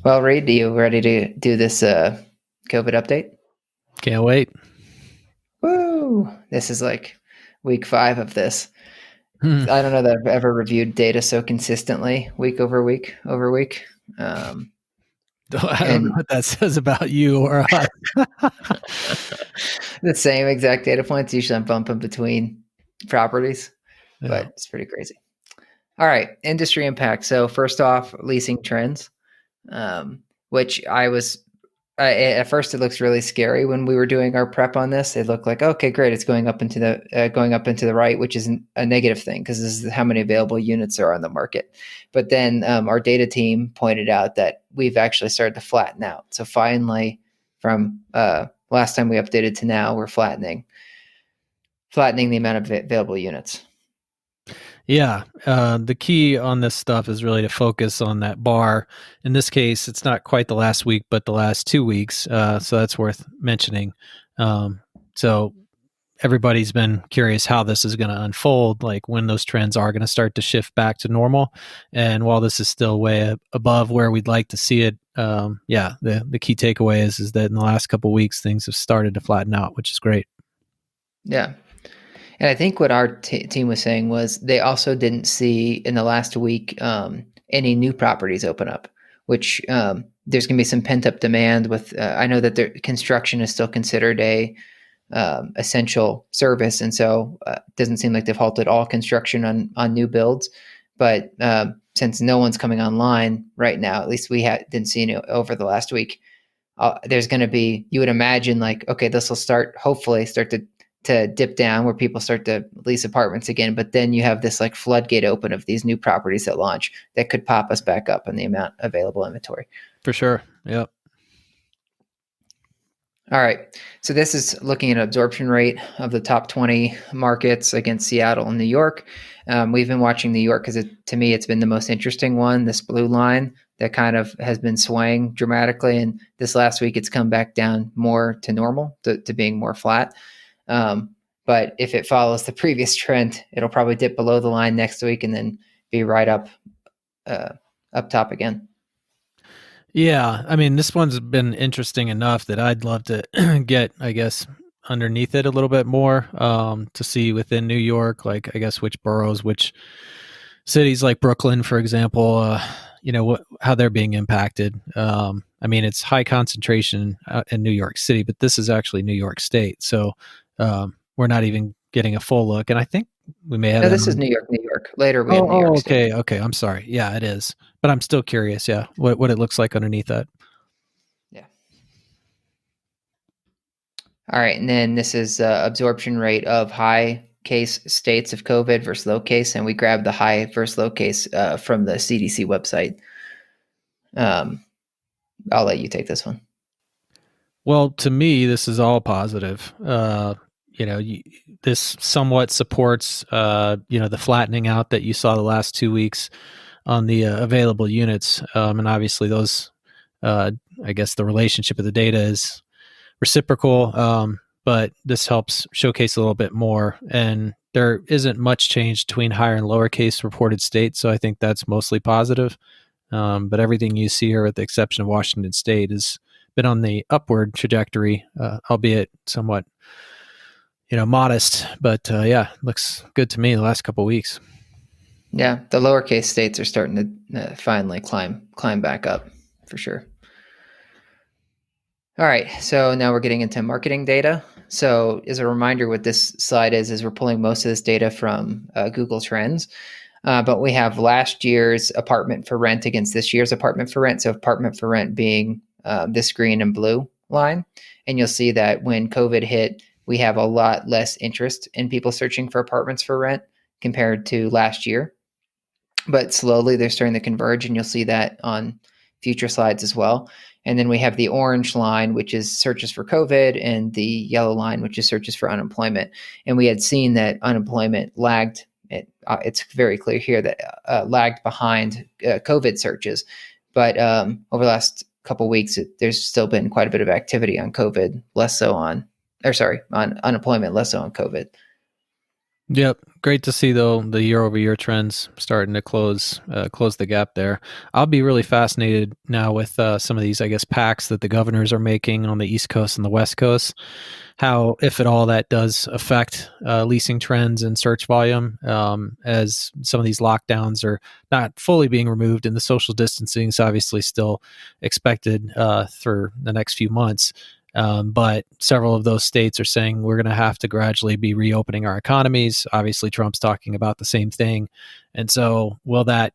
Well, Reid, are you ready to do this COVID update? Can't wait. Woo! This is like week 5 of this. I don't know that I've ever reviewed data so consistently, week over week over week. I don't know what that says about you or us. The same exact data points. Usually I'm bumping between properties, but it's pretty crazy. All right, industry impact. So first off, leasing trends, which at first it looks really scary when we were doing our prep on this. It looked like, okay, great, it's going up into the right, which is a negative thing because this is how many available units are on the market. But then our data team pointed out that we've actually started to flatten out. So finally, from last time we updated to now, we're flattening the amount of available units. Yeah, the key on this stuff is really to focus on that bar. In this case, it's not quite the last week, but the last 2 weeks. So that's worth mentioning. So everybody's been curious how this is going to unfold, like when those trends are going to start to shift back to normal. And while this is still way above where we'd like to see it, the key takeaway is that in the last couple of weeks, things have started to flatten out, which is great. Yeah. And I think what our team was saying was they also didn't see in the last week any new properties open up, which there's going to be some pent up demand with. I know that construction is still considered a essential service, and so it doesn't seem like they've halted all construction on new builds. But since no one's coming online right now, at least we didn't see any over the last week. There's going to be, you would imagine, like, okay, this will hopefully start to dip down where people start to lease apartments again. But then you have this like floodgate open of these new properties that launch that could pop us back up in the amount of available inventory. For sure. Yep. All right. So this is looking at absorption rate of the top 20 markets against Seattle and New York. We've been watching New York because to me, it's been the most interesting one, this blue line that kind of has been swaying dramatically. And this last week, it's come back down more to normal, to being more flat. But if it follows the previous trend, it'll probably dip below the line next week and then be right up top again. Yeah, I mean, this one's been interesting enough that I'd love to get, I guess, underneath it a little bit more to see within New York, like, I guess, which boroughs, which cities like Brooklyn, for example, how they're being impacted. I mean, it's high concentration in New York City, but this is actually New York State. So we're not even getting a full look. And I think we may have... No, this is New York. Later we have New York State. Okay. I'm sorry. Yeah, it is. But I'm still curious, what it looks like underneath that. Yeah. All right. And then this is absorption rate of high case states of COVID versus low case. And we grabbed the high versus low case from the CDC website. I'll let you take this one. Well, to me, this is all positive. This somewhat supports, the flattening out that you saw the last 2 weeks on the available units. And obviously those, I guess the relationship of the data is reciprocal, but this helps showcase a little bit more. And there isn't much change between higher and lower case reported states. So I think that's mostly positive. But everything you see here, with the exception of Washington State, has been on the upward trajectory, albeit somewhat, modest. But looks good to me the last couple of weeks. Yeah, the lowercase states are starting to finally climb back up for sure. All right, so now we're getting into marketing data. So as a reminder, what this slide is we're pulling most of this data from Google Trends, but we have last year's apartment for rent against this year's apartment for rent. So apartment for rent being this green and blue line. And you'll see that when COVID hit, we have a lot less interest in people searching for apartments for rent compared to last year. But slowly they're starting to converge, and you'll see that on future slides as well. And then we have the orange line, which is searches for COVID, and the yellow line, which is searches for unemployment. And we had seen that unemployment lagged. It's very clear here that lagged behind COVID searches. But over the last couple weeks, there's still been quite a bit of activity on COVID, less so on unemployment, less so on COVID. Yep. Great to see, though, the year-over-year trends starting to close the gap there. I'll be really fascinated now with some of these, I guess, packs that the governors are making on the East Coast and the West Coast. How, if at all, that does affect leasing trends and search volume, as some of these lockdowns are not fully being removed, and the social distancing is obviously still expected for the next few months. But several of those states are saying we're going to have to gradually be reopening our economies. Obviously, Trump's talking about the same thing. And so will that,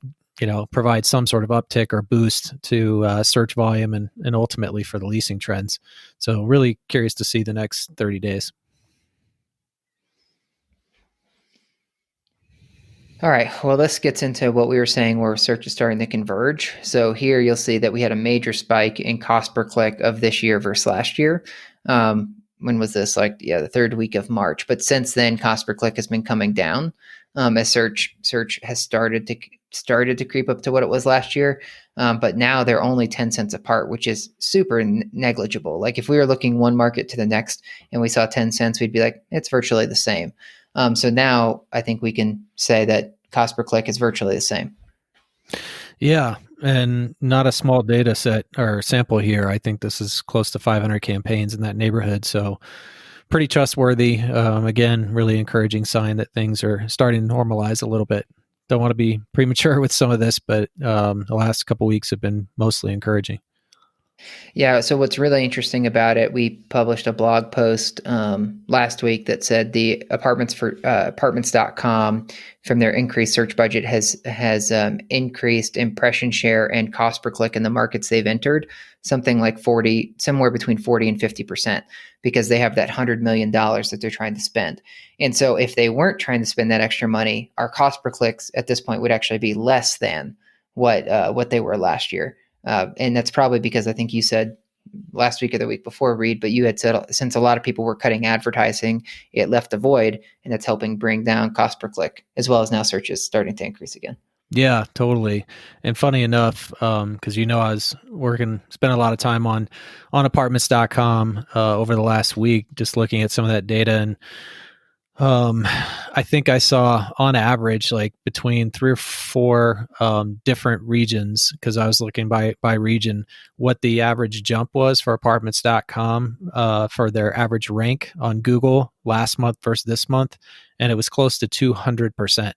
provide some sort of uptick or boost to search volume and ultimately for the leasing trends? So really curious to see the next 30 days. All right. Well, this gets into what we were saying where search is starting to converge. So here you'll see that we had a major spike in cost per click of this year versus last year. When was this? The third week of March. But since then, cost per click has been coming down as search has started to creep up to what it was last year. But now they're only 10 cents apart, which is super negligible. Like if we were looking one market to the next and we saw 10 cents, we'd be like, it's virtually the same. So now I think we can say that cost per click is virtually the same. Yeah, and not a small data set or sample here. I think this is close to 500 campaigns in that neighborhood. So pretty trustworthy. Again, really encouraging sign that things are starting to normalize a little bit. Don't want to be premature with some of this, but the last couple of weeks have been mostly encouraging. Yeah. So what's really interesting about it, we published a blog post last week that said the apartments.com from their increased search budget has increased impression share and cost per click in the markets they've entered, something like somewhere between 40 and 50%, because they have that $100 million that they're trying to spend. And so if they weren't trying to spend that extra money, our cost per clicks at this point would actually be less than what they were last year. And that's probably because I think you said last week or the week before, Reid, but you had said since a lot of people were cutting advertising, it left a void, and it's helping bring down cost per click, as well as now search is starting to increase again. Yeah, totally. And funny enough, because I was spent a lot of time on apartments.com over the last week, just looking at some of that data. And I think I saw on average like between 3 or 4 different regions, because I was looking by region, what the average jump was for apartments.com for their average rank on Google last month versus this month. And it was close to 200%.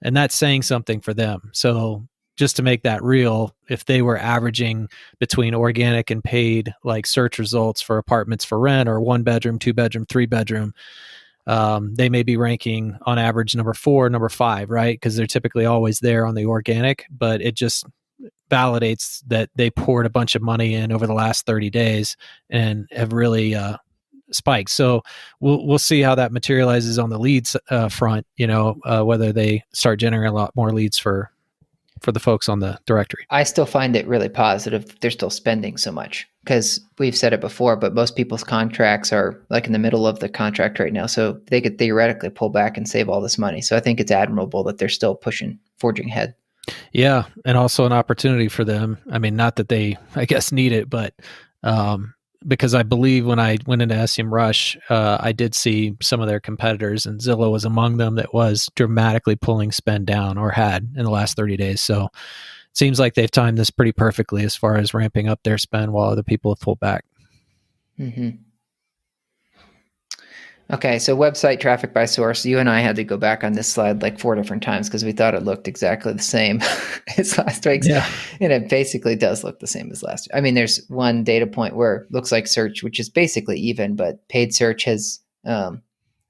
And that's saying something for them. So just to make that real, if they were averaging between organic and paid like search results for apartments for rent or 1 bedroom, 2 bedroom, 3 bedroom, they may be ranking on average number 4, number 5, right? Because they're typically always there on the organic, but it just validates that they poured a bunch of money in over the last 30 days and have really spiked. So we'll see how that materializes on the leads front, whether they start generating a lot more leads for the folks on the directory. I still find it really positive that they're still spending so much, because we've said it before, but most people's contracts are like in the middle of the contract right now. So they could theoretically pull back and save all this money. So I think it's admirable that they're still forging ahead. Yeah. And also an opportunity for them. I mean, not that they, I guess, need it, but because I believe when I went into SEMrush, I did see some of their competitors, and Zillow was among them, that was dramatically pulling spend down, or had in the last 30 days. So it seems like they've timed this pretty perfectly as far as ramping up their spend while other people have pulled back. Mm-hmm. Okay, so website traffic by source. You and I had to go back on this slide like 4 different times because we thought it looked exactly the same as last week's. Yeah. And it basically does look the same as last week. I mean, there's one data point where it looks like search, which is basically even, but paid search has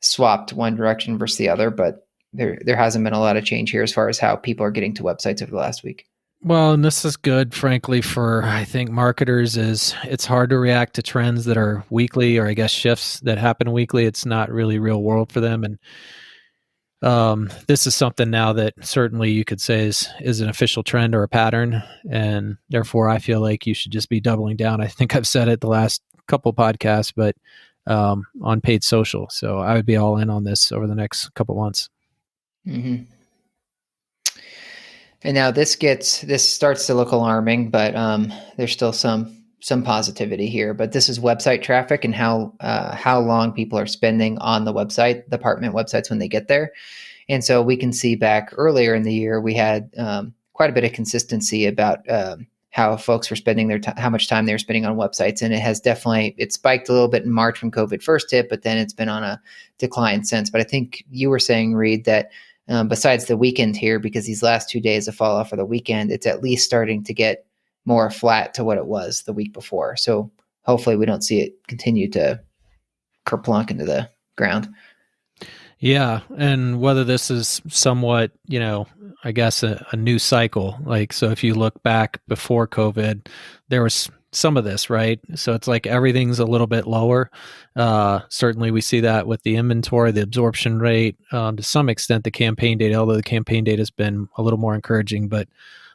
swapped one direction versus the other. But there hasn't been a lot of change here as far as how people are getting to websites over the last week. Well, and this is good, frankly, for, I think, marketers. It's hard to react to trends that are weekly, or I guess shifts that happen weekly. It's not really real world for them. And this is something now that certainly you could say is an official trend or a pattern. And therefore, I feel like you should just be doubling down. I think I've said it the last couple podcasts, but on paid social. So I would be all in on this over the next couple months. Mm-hmm. And now this starts to look alarming, but there's still some positivity here. But this is website traffic and how long people are spending on the website, the apartment websites when they get there. And so we can see back earlier in the year, we had quite a bit of consistency about how folks were spending how much time they were spending on websites. And it spiked a little bit in March when COVID first hit, but then it's been on a decline since. But I think you were saying, Reid, that besides the weekend here, because these last 2 days of fall off of the weekend, it's at least starting to get more flat to what it was the week before. So hopefully we don't see it continue to kerplunk into the ground. Yeah, and whether this is somewhat, I guess a new cycle. Like, so if you look back before COVID, there was some of this, right? So it's like everything's a little bit lower. Certainly we see that with the inventory, the absorption rate, to some extent the campaign data, although the campaign data has been a little more encouraging. But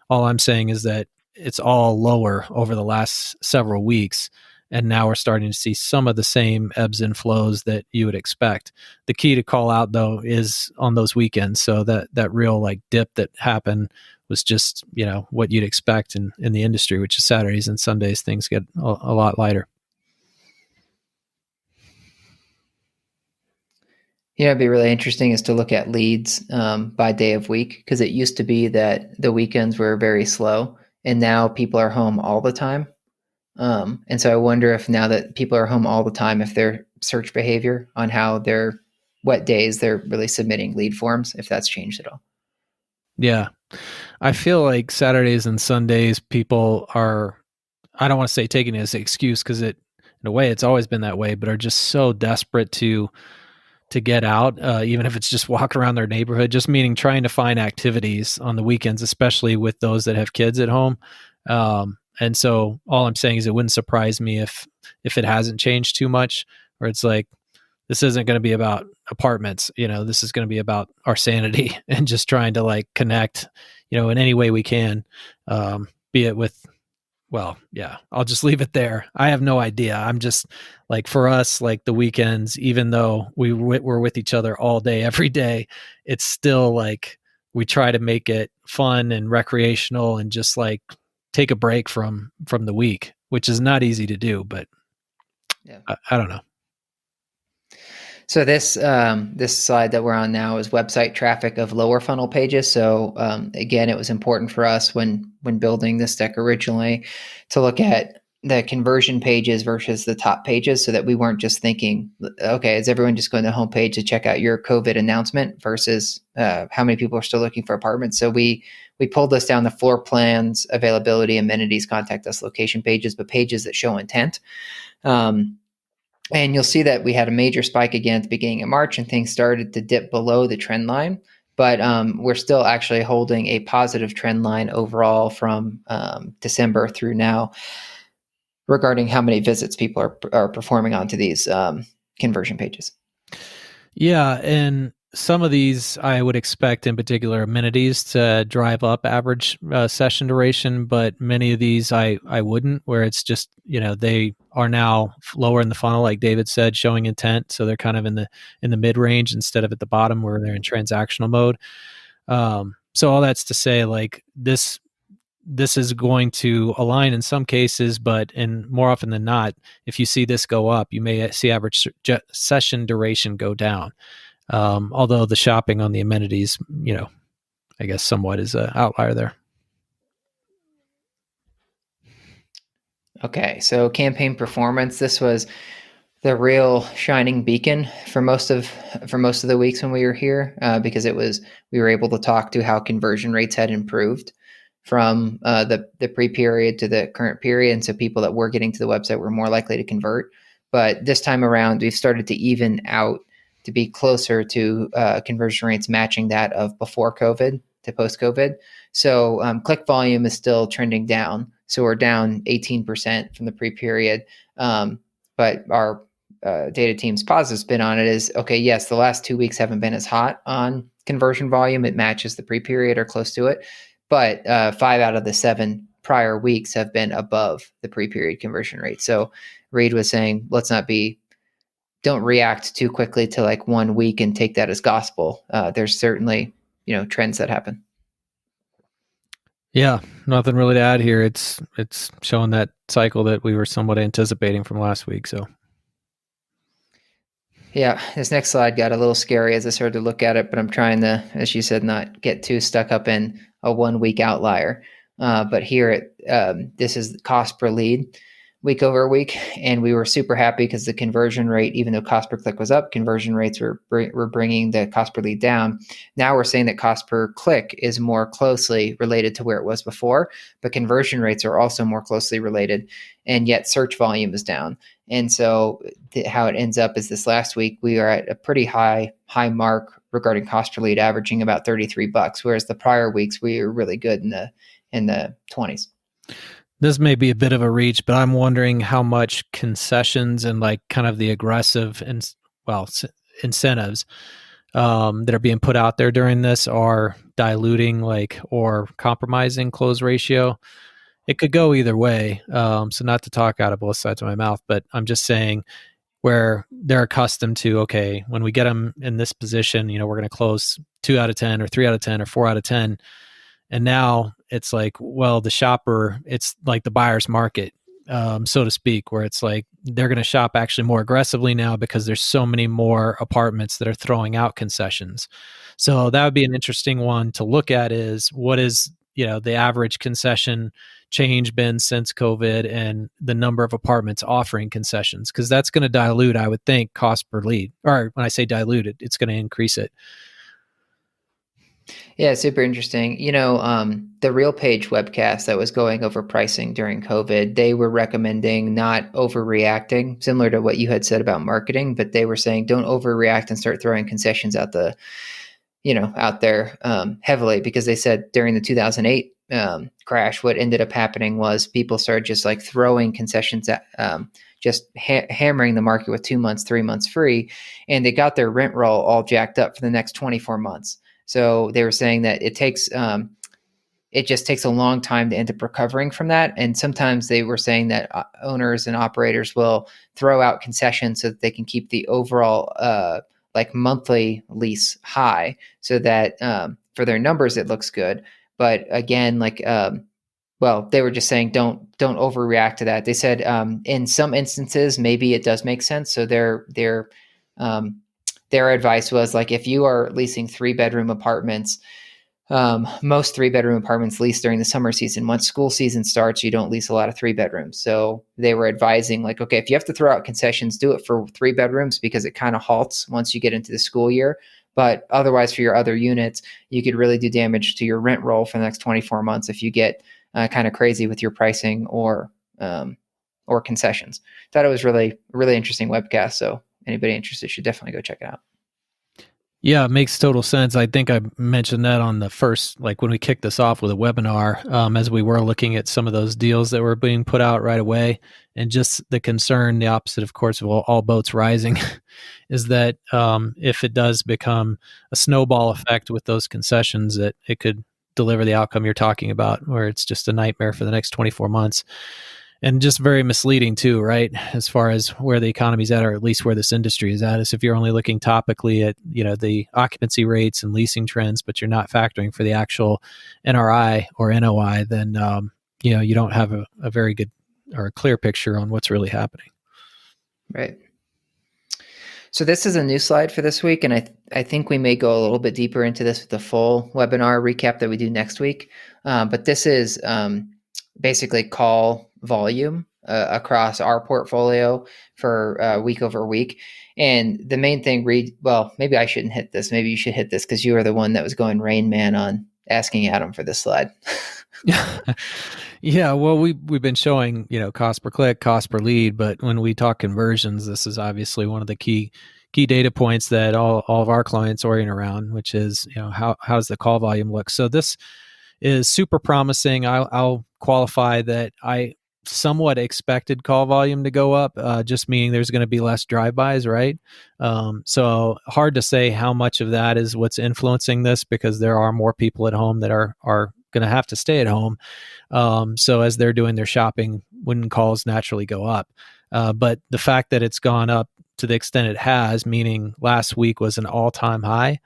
all I'm saying is that it's all lower over the last several weeks. And now we're starting to see some of the same ebbs and flows that you would expect. The key to call out, though, is on those weekends. So that real like dip that happened was just, what you'd expect in the industry, which is Saturdays and Sundays, things get a lot lighter. It'd be really interesting is to look at leads by day of week, because it used to be that the weekends were very slow, and now people are home all the time. And so I wonder if now that people are home all the time, if their search behavior on what days they're really submitting lead forms, if that's changed at all. Yeah. I feel like Saturdays and Sundays, people are, I don't want to say taking it as an excuse, because in a way it's always been that way, but are just so desperate to get out, even if it's just walk around their neighborhood, just meaning trying to find activities on the weekends, especially with those that have kids at home. And so all I'm saying is it wouldn't surprise me if it hasn't changed too much, or it's like, this isn't going to be about apartments, this is going to be about our sanity and just trying to like connect, in any way we can, be it with, well, yeah, I'll just leave it there. I have no idea. I'm just like, for us, like the weekends, even though we're with each other all day, every day, it's still like we try to make it fun and recreational and just like take a break from the week, which is not easy to do, but yeah, I don't know. So this slide that we're on now is website traffic of lower funnel pages. So again, it was important for us when building this deck originally to look at the conversion pages versus the top pages, so that we weren't just thinking, okay, is everyone just going to the homepage to check out your COVID announcement versus how many people are still looking for apartments. So we pulled this down the floor plans, availability, amenities, contact us, location pages, but pages that show intent. And you'll see that we had a major spike again at the beginning of March, and things started to dip below the trend line. But we're still actually holding a positive trend line overall from December through now regarding how many visits people are performing onto these conversion pages. Yeah, and some of these I would expect, in particular, amenities to drive up average session duration, but many of these I wouldn't, where it's just, they are now lower in the funnel, like David said, showing intent. So they're kind of in the mid range instead of at the bottom where they're in transactional mode. So all that's to say, like this is going to align in some cases, but more often than not, if you see this go up, you may see average session duration go down. Although the shopping on the amenities, I guess somewhat is an outlier there. Okay, so campaign performance. This was the real shining beacon for most of the weeks when we were here, because we were able to talk to how conversion rates had improved from the pre-period to the current period, and so people that were getting to the website were more likely to convert. But this time around, we've started to even out to be closer to conversion rates matching that of before COVID to post-COVID. So click volume is still trending down. So we're down 18% from the pre-period. But our data team's positive spin on it is, okay, yes, the last 2 weeks haven't been as hot on conversion volume. It matches the pre-period or close to it. But 5 out of the 7 prior weeks have been above the pre-period conversion rate. So Reid was saying, don't react too quickly to like 1 week and take that as gospel. There's certainly, trends that happen. Yeah, nothing really to add here. It's showing that cycle that we were somewhat anticipating from last week. So Yeah, this next slide got a little scary as I started to look at it, but I'm trying to, as you said, not get too stuck up in a 1 week outlier. But here, this is cost per lead week over week, and we were super happy because the conversion rate, even though cost per click was up, conversion rates were bringing the cost per lead down. Now we're saying that cost per click is more closely related to where it was before, but conversion rates are also more closely related, and yet search volume is down. And so how it ends up is this last week we are at a pretty high mark regarding cost per lead, averaging about $33, whereas the prior weeks we were really good in the 20s. this may be a bit of a reach, but I'm wondering how much concessions and like kind of the aggressive and incentives that are being put out there during this are diluting or compromising close ratio. It could go either way. So not to talk out of both sides of my mouth, but I'm just saying where they're accustomed to, okay, when we get them in this position, we're going to close 2 out of 10 or 3 out of 10 or 4 out of 10. And now it's like, well, the shopper, it's like the buyer's market, so to speak, where it's like they're going to shop actually more aggressively now because there's so many more apartments that are throwing out concessions. So that would be an interesting one to look at, is what is, the average concession change been since COVID, and the number of apartments offering concessions, because that's going to dilute, I would think, cost per lead. Or when I say dilute it, it's going to increase it. Yeah, super interesting. The Real Page webcast that was going over pricing during COVID, they were recommending not overreacting, similar to what you had said about marketing, but they were saying don't overreact and start throwing concessions out out there heavily, because they said during the 2008 crash, what ended up happening was people started just like throwing concessions at, just hammering the market with 2 months, 3 months free, and they got their rent roll all jacked up for the next 24 months. So they were saying that it just takes a long time to end up recovering from that. And sometimes they were saying that owners and operators will throw out concessions so that they can keep the overall like monthly lease high, so that for their numbers it looks good. But again, they were just saying don't overreact to that. They said in some instances maybe it does make sense. So their advice was like, if you are leasing 3-bedroom apartments, most 3-bedroom apartments lease during the summer season. Once school season starts, you don't lease a lot of 3-bedrooms. So they were advising like, okay, if you have to throw out concessions, do it for 3-bedrooms, because it kind of halts once you get into the school year. But otherwise, for your other units, you could really do damage to your rent roll for the next 24 months if you get kind of crazy with your pricing or concessions. Thought it was really, really interesting webcast. So anybody interested should definitely go check it out. Yeah, it makes total sense. I think I mentioned that on the first, like when we kicked this off with a webinar, as we were looking at some of those deals that were being put out right away, and just the concern, the opposite, of course, of all boats rising, is that if it does become a snowball effect with those concessions, that it could deliver the outcome you're talking about, where it's just a nightmare for the next 24 months. And just very misleading too, right? As far as where the economy's at, or at least where this industry is at, is if you're only looking topically at, the occupancy rates and leasing trends, but you're not factoring for the actual NRI or NOI, then, you don't have a very good or a clear picture on what's really happening. Right. So this is a new slide for this week, and I think we may go a little bit deeper into this with the full webinar recap that we do next week. But this is basically call volume across our portfolio for week over week. And the main thing, Reid, well, maybe I shouldn't hit this. Maybe you should hit this because you were the one that was going Rain Man on asking Adam for this slide. Yeah, well, we've been showing, cost per click, cost per lead, but when we talk conversions, this is obviously one of the key data points that all of our clients orient around, which is, how does the call volume look? So this is super promising. I'll qualify that I somewhat expected call volume to go up, just meaning there's going to be less drive-bys, right? So hard to say how much of that is what's influencing this, because there are more people at home that are going to have to stay at home. So as they're doing their shopping, wouldn't calls naturally go up? But the fact that it's gone up to the extent it has, meaning last week was an all-time high,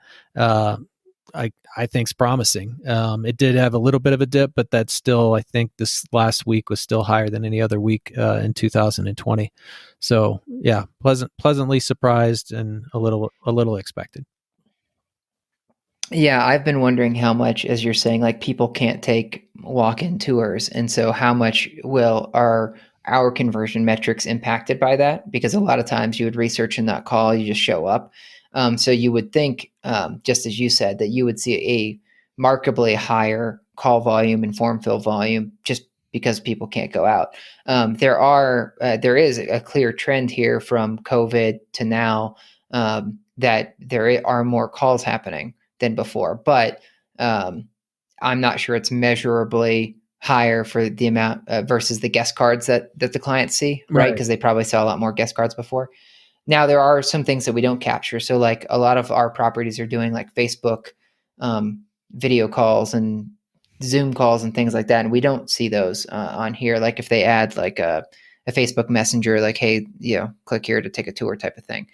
I think is promising. It did have a little bit of a dip, but that's still, I think this last week was still higher than any other week in 2020. So yeah, pleasantly surprised and a little expected. Yeah, I've been wondering how much, as you're saying, like people can't take walk-in tours, and so how much will our conversion metrics impacted by that? Because a lot of times you would research and not call, you just show up. So you would think, just as you said, that you would see a markedly higher call volume and form fill volume just because people can't go out. There is a clear trend here from COVID to now, that there are more calls happening than before, but I'm not sure it's measurably higher for the amount versus the guest cards that the clients see, right? Right. Because they probably saw a lot more guest cards before. Now there are some things that we don't capture. So like a lot of our properties are doing like Facebook um, video calls and Zoom calls and things like that, and we don't see those on here. Like if they add like a Facebook Messenger, like hey, click here to take a tour type of thing.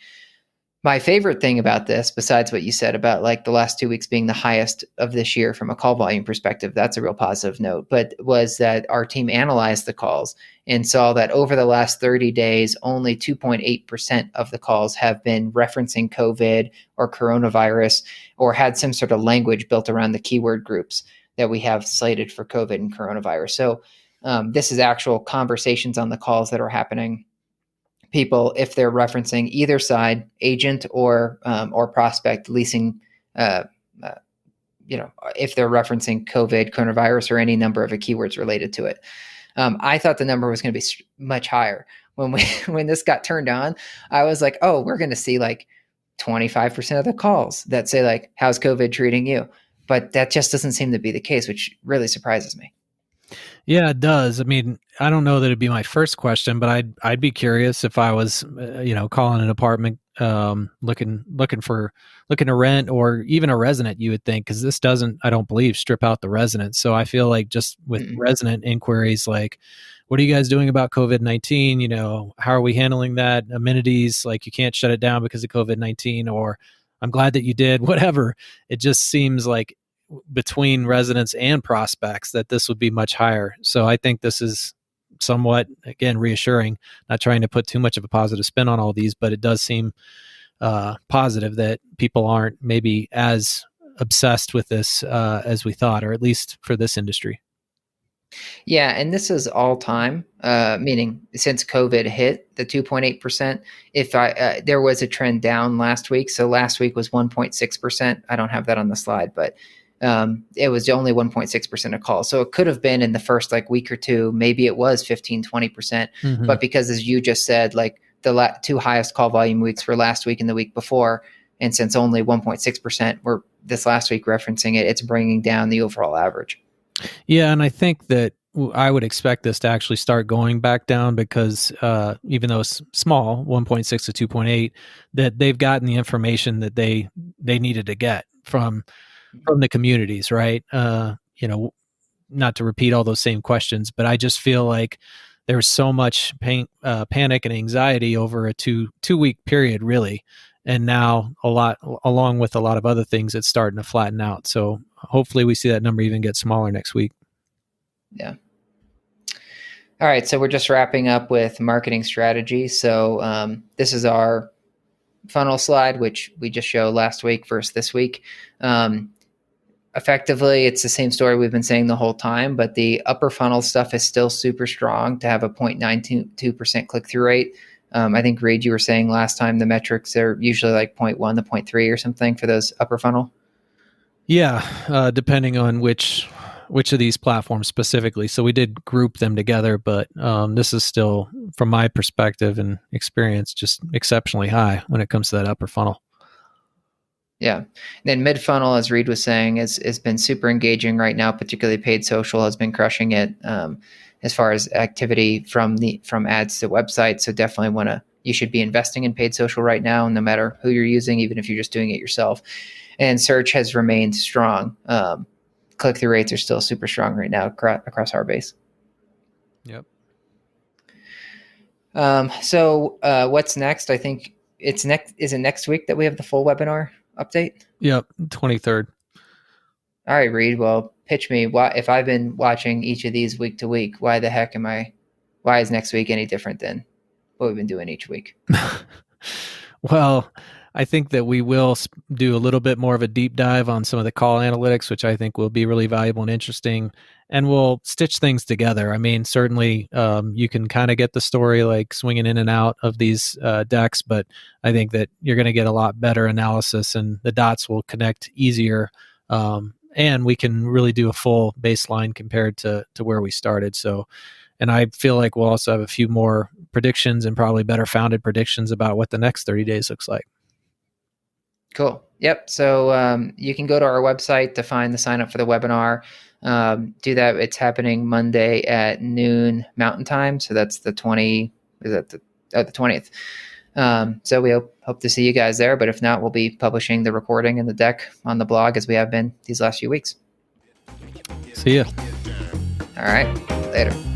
My favorite thing about this, besides what you said about like the last 2 weeks being the highest of this year from a call volume perspective, that's a real positive note, but was that our team analyzed the calls and saw that over the last 30 days, only 2.8% of the calls have been referencing COVID or coronavirus or had some sort of language built around the keyword groups that we have slated for COVID and coronavirus. So this is actual conversations on the calls that are happening. People, if they're referencing either side, agent or prospect leasing, uh, uh, if they're referencing COVID, coronavirus, or any number of keywords related to it. I thought the number was going to be much higher when we when this got turned on. I was like, oh, we're going to see like 25% of the calls that say like, how's COVID treating you? But that just doesn't seem to be the case, which really surprises me. Yeah, it does. I mean, I don't know that it'd be my first question, but I'd be curious if I was, calling an apartment, looking to rent or even a resident. You would think because this doesn't, I don't believe, strip out the resident. So I feel like just with Mm-mm. resident inquiries, like, what are you guys doing about COVID-19? How are we handling that? Amenities, like you can't shut it down because of COVID-19, or I'm glad that you did. Whatever. It just seems like between residents and prospects that this would be much higher. So I think this is somewhat, again, reassuring, not trying to put too much of a positive spin on all these, but it does seem positive that people aren't maybe as obsessed with this as we thought, or at least for this industry. Yeah, and this is all time, meaning since COVID hit the 2.8%. If there was a trend down last week, so last week was 1.6%. I don't have that on the slide, but it was only 1.6% of calls. So it could have been in the first like week or two, maybe it was 15, 20%. Mm-hmm. But because as you just said, like the two highest call volume weeks were last week and the week before, and since only 1.6% were this last week referencing it, it's bringing down the overall average. Yeah, and I think that I would expect this to actually start going back down because even though it's small, 1.6 to 2.8, that they've gotten the information that they needed to get from the communities, right? Not to repeat all those same questions, but I just feel like there's so much panic and anxiety over a two-week period, really. And now along with a lot of other things, it's starting to flatten out. So hopefully we see that number even get smaller next week. Yeah. All right. So we're just wrapping up with marketing strategy. So this is our funnel slide, which we just showed last week versus this week. Effectively, it's the same story we've been saying the whole time, but the upper funnel stuff is still super strong to have a 0.92% click-through rate. I think, Reid, you were saying last time the metrics are usually like 0.1 to 0.3 or something for those upper funnel. Yeah, depending on which of these platforms specifically. So we did group them together, but this is still, from my perspective and experience, just exceptionally high when it comes to that upper funnel. Yeah. And then mid funnel, as Reid was saying, has been super engaging right now. Particularly paid social has been crushing it as far as activity from ads to websites. So definitely you should be investing in paid social right now, no matter who you're using, even if you're just doing it yourself. And search has remained strong. Click-through rates are still super strong right now across our base. Yep. So what's next? I think it's next. Is it next week that we have the full webinar update? Yep. 23rd. All right, Reid. Well, pitch me. Why, if I've been watching each of these week to week, why the heck am I? Why is next week any different than what we've been doing each week? Well, I think that we will do a little bit more of a deep dive on some of the call analytics, which I think will be really valuable and interesting. And we'll stitch things together. I mean, certainly you can kind of get the story like swinging in and out of these decks, but I think that you're going to get a lot better analysis and the dots will connect easier. And we can really do a full baseline compared to where we started. So, and I feel like we'll also have a few more predictions and probably better founded predictions about what the next 30 days looks like. Cool. Yep. So you can go to our website to find the sign up for the webinar. Do that. It's happening Monday at noon Mountain Time. So that's the 20. Is that the 20th? So we hope to see you guys there. But if not, we'll be publishing the recording and the deck on the blog as we have been these last few weeks. See ya. All right. Later.